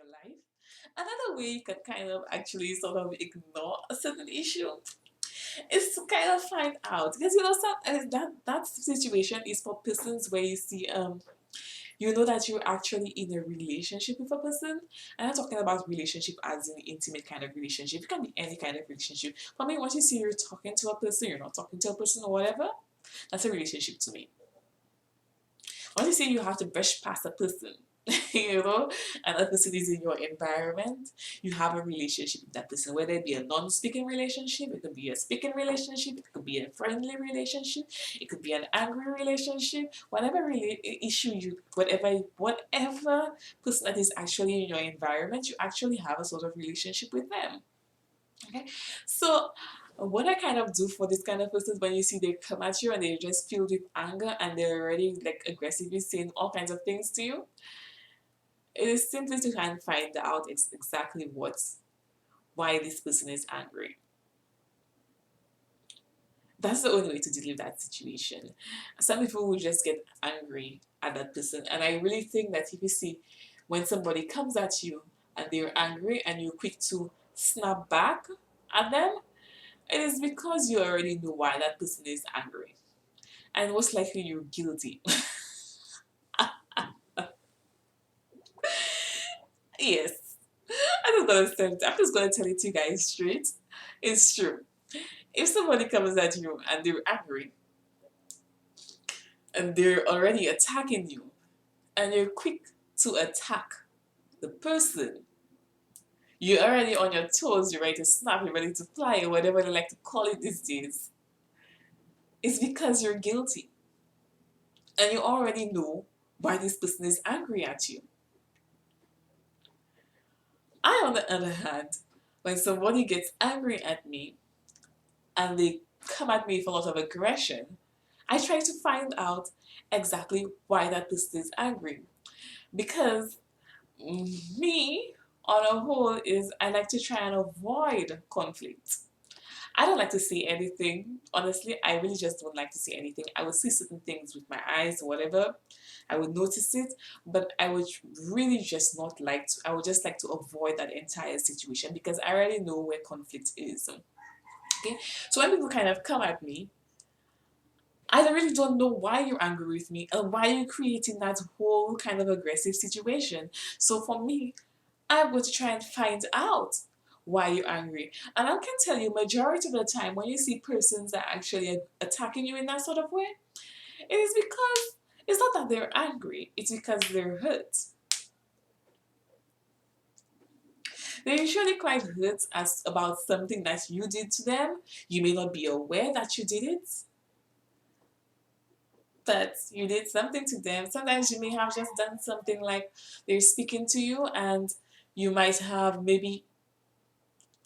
your life. Another way you can kind of actually sort of ignore a certain issue is to kind of find out, because that situation is for persons where you see you know that you're actually in a relationship with a person. I'm not talking about relationship as in intimate kind of relationship. It can be any kind of relationship. For me, once you see you're talking to a person, you're not talking to a person or whatever, that's a relationship to me. Once you see you have to brush past a person, and that person is in your environment, you have a relationship with that person, whether it be a non-speaking relationship, it could be a speaking relationship, it could be a friendly relationship, it could be an angry relationship, whatever issue whatever person that is actually in your environment, you actually have a sort of relationship with them. Okay, so what I kind of do for this kind of persons, when you see they come at you and they're just filled with anger and they're already like aggressively saying all kinds of things to you, it is simply to try and find out exactly why this person is angry. That's the only way to deal with that situation. Some people will just get angry at that person, and I really think that if you see when somebody comes at you and they're angry and you're quick to snap back at them, it is because you already know why that person is angry, and most likely you're guilty. Yes, I'm just gonna tell it to you guys straight. It's true. If somebody comes at you and they're angry and they're already attacking you and you're quick to attack the person, you're already on your toes, you're ready to snap, you're ready to fly, or whatever they like to call it these days, it's because you're guilty and you already know why this person is angry at you. I, on the other hand, when somebody gets angry at me and they come at me with a lot of aggression, I try to find out exactly why that person is angry. Because me, on a whole, is I like to try and avoid conflict. I don't like to see anything. Honestly, I really just don't like to see anything. I would see certain things with my eyes or whatever. I would notice it, but I would really just not like to. I would just like to avoid that entire situation because I already know where conflict is. Okay, so when people kind of come at me, I really don't know why you're angry with me and why you're creating that whole kind of aggressive situation. So for me, I'm going to try and find out why you're angry. And I can tell you, majority of the time, when you see persons that are actually attacking you in that sort of way, it is because it's not that they're angry, it's because they're hurt. They're usually quite hurt as about something that you did to them. You may not be aware that you did it, but you did something to them. Sometimes you may have just done something like they're speaking to you and you might have maybe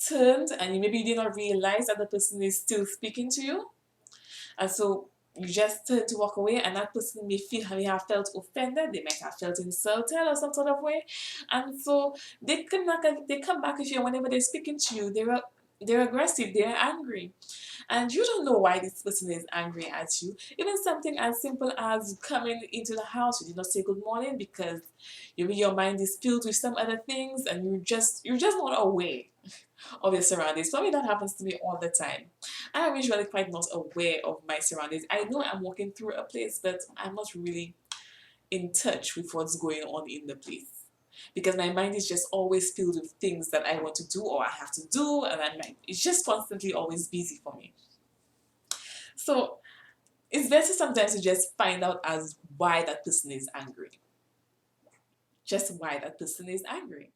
turned and maybe you did not realize that the person is still speaking to you. And so you just turn to walk away and that person may have felt offended, they might have felt insulted or some sort of way. And so they come back at you and whenever they're speaking to you, they're aggressive, they're angry. And you don't know why this person is angry at you. Even something as simple as coming into the house, you did not say good morning because your mind is filled with some other things and you're just not aware of your surroundings. For me, that happens to me all the time. I am usually quite not aware of my surroundings. I know I'm walking through a place, but I'm not really in touch with what's going on in the place because my mind is just always filled with things that I want to do or I have to do, and it's just constantly always busy for me. So it's better sometimes to just find out as why that person is angry. Just why that person is angry.